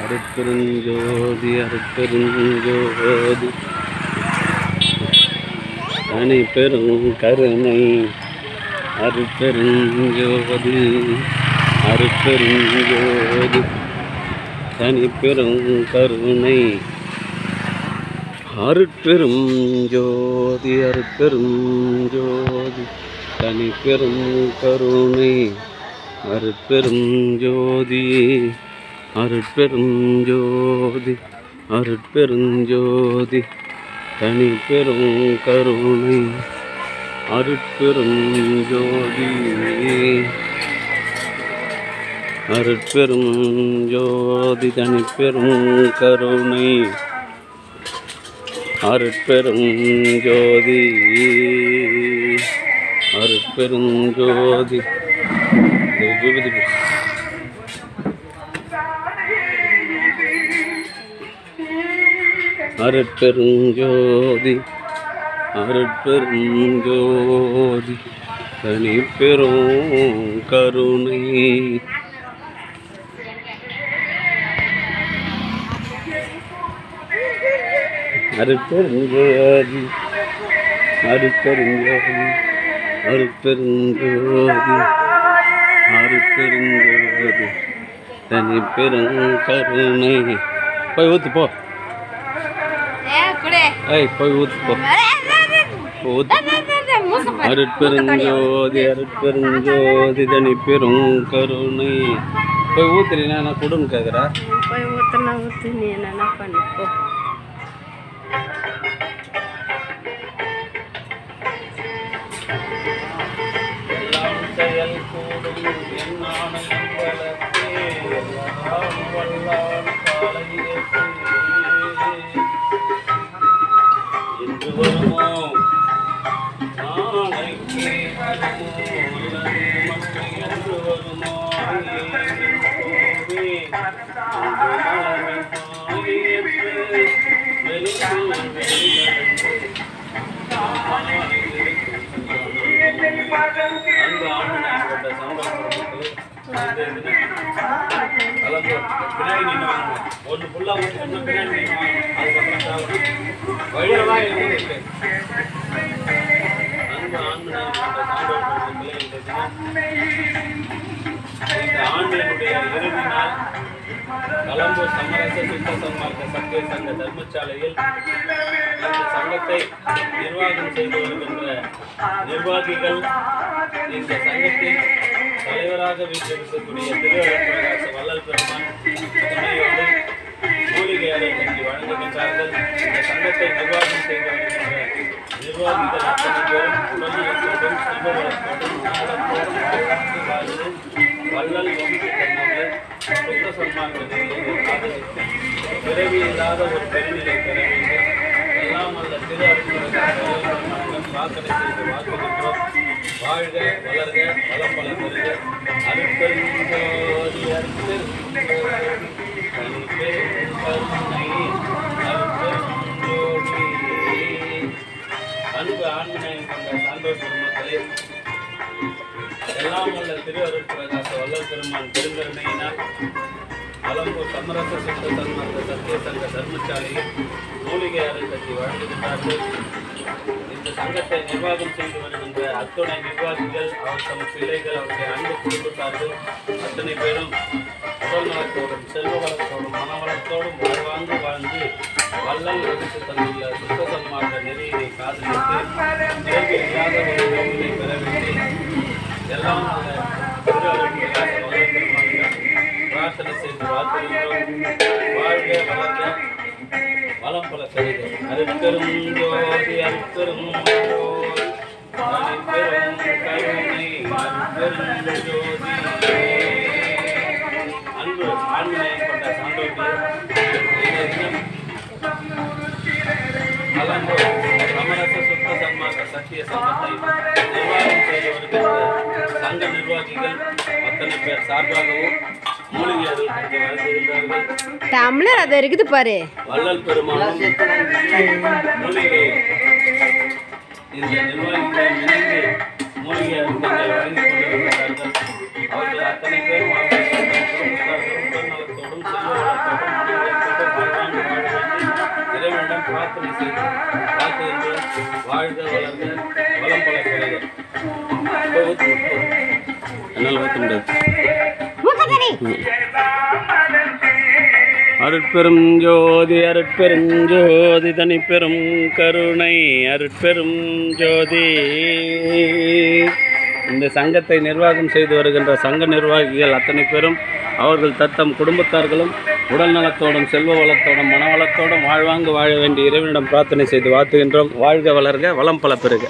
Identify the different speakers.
Speaker 1: அருட்பெருஞ்சோதி அருட்பெருஞ்சோதி தனி பெரும் கருணை அருட்பெருஞ்சோதி அருட்பெருஞ்சோதி தனி பெரும் கருணை அருட்பெரும் ஜோதி அருட்பெரும் ஜோதி தனி பெரும் கருணை அருட்பெரும் ஜோதி அருட்பெரும் ஜோதி அருட்பெரும் ஜோதி தனி பெரும் கருணை அருட்பெரும் ஜோதி அருட்பெரும் ஜோதி தனி பெரும் கருணை அருட்பெரும் ஜோதி அருட்பெரும் ஜோதி அருட்பெரும் ஜோதி அருட்பெரும் ஜோதி தனி பெரும் கருணை அருட்பெரும் ஜோதி அருட்பெரும் ஜோதி அருட்பெரும் ஜோதி அருட்பெரும் ஜோதி தனி பெரும் கருணை போய் ஊத்து போ போய் ஊத்து போ அருட்பெரும் ஜோதி அருட்பெரும் ஜோதி தனி பெரும் கருணை போய் ஊத்துறீனா நான் கொடுன்னு கேட்குறா
Speaker 2: போய் ஊற்றுனா ஊற்றி நீ என்ன பண்ணிப்போ
Speaker 1: செயல் கூடும் என்னான வல்லான் காலையே இன்று வருமோ நாளைக்கு என்று வருமோ பின்னாடி நின்று வாங்க ஒன்று ஃபுல்லாக ஊற்றி பின்னாடி நின்று வாங்க அதுக்கப்புறம் வழியவா இருக்கு அன்பு ஆண்மனை இந்த ஆண்டினுடைய இறுதி நாள் கலம்பூர் சமரச சுத்த சன்மார்க்க சத்திய சங்க தர்மசாலையில் இந்த சங்கத்தை நிர்வாகம் செய்து வருகின்ற நிர்வாகிகள் இந்த சங்கத்தின் தலைவராக வீட்டிருக்கக்கூடிய திருவரப்பிரகாச வள்ளல் பெருமான் துணையோடு மூலிகையாளர் நன்றி வழங்குகின்றார்கள். இந்த சங்கத்தை நிர்வாகம் செய்து வருகின்ற நிர்வாகிகள் அத்தனை பேரும் உடல்நலத்தோடும் செல்வ வளத்தோடும் நலத்தோடும் வாழ்ந்து வள்ளல் வம்சி தன்னுடைய சுத்த சன்மார்க்க ஆதரித்து பிறவி இல்லாத ஒரு பெருநிலை பெற வேண்டும். எல்லாம் அல்ல திரு அருட்பெருமானிடம் பிரார்த்தனை செய்து வாழ்த்துகின்றோம். வாழ்க வளர்க வளம் பல பெறுக. அருட்பெரும் ஜோதி அருட்பெரும் ஜோதி அன்பு ஆண்மனையை கொண்ட சான்றோர் பெருமக்களே, எல்லாம் உள்ள திரு அருட்பிரகாச வள்ளல் பெருமான் பெருங்கருணையினால் கலம்பூர் சமரச சுத்த சன்மார்க்க சத்திய சங்க தர்மசாலையில் மூலிகை அறக்கட்டி வழங்குகின்றார்கள். இந்த சங்கத்தை நிர்வாகம் செய்து வருகின்ற அத்துணை நிர்வாகிகள், அவர் தம் பிள்ளைகள், அவருடைய அன்பு குடும்பத்தார்கள் அத்தனை பேரும் உடல் நலத்தோடும் செல்வ வளத்தோடும் மனவளத்தோடும் வாழ்வாங்கு வாழ்ந்து வள்ளல் வகுத்து தந்துள்ள சுத்த சன்மார்க்க நெறியினை காதலித்து இயல்பு இல்லாத ஒரு நோக்கினை பெற வேண்டி எல்லாம் திரு அருட்பிரகாச வள்ளல் பெருமானிடம் பிரார்த்தனை செய்து வாழ்த்துகின்றோம். வாழ்க வளர்க வளம் பல பெறுக. அருட்பெரும் ஜோதி அருட்பெரும் ஜோதி தனிப்பெரும் கருணை அருட்பெரும் ஜோதி. அன்பு ஆண்மனையை கொண்ட சான்றோர்களே, கலம்பூர் சமரச சுத்த சன்மார்க்க சத்திய சங்கத்தை நிர்வாகம் செய்து வருகின்ற சங்க நிர்வாகிகள் அத்தனை பேர் சார்பாகவும் மூலிகையாளர்கள் வழங்குகின்றார்கள்.
Speaker 2: டம்ளர் அது இருக்குது பாரு.
Speaker 1: வள்ளல் பெருமானும் மூலிகை இந்த நிர்வாகிகள் இணைந்து மூலிகை அருட்களை வழங்கிக் கொண்டிருக்கிறார்கள். அவர்கள் அத்தனை பேரும் அவர்கள் குடும்பத்தார்களும் உடல்நலத்தோடும் செல்வ வளத்தோடும் பிரார்த்தனை செய்து வாழ்த்துகின்றோம். வாழ்க வளர்க வளம் பல பெறுக. என்னால் ஊற்ற முடியாது. அருட்பெரும் ஜோதி அருட்பெரும் ஜோதி தனிப்பெரும் கருணை அருட்பெரும் ஜோதி. இந்த சங்கத்தை நிர்வாகம் செய்து வருகின்ற சங்க நிர்வாகிகள் அத்தனை பேரும் அவர்கள் தத்தம் குடும்பத்தார்களும் உடல் நலத்தோடும் செல்வ வளத்தோடும் மன வளத்தோடும் வாழ்வாங்கு வாழ வேண்டிய இறைவனிடம் பிரார்த்தனை செய்து வாழ்த்துகின்றோம். வாழ்க வளர்க வளம் பல பெறுக.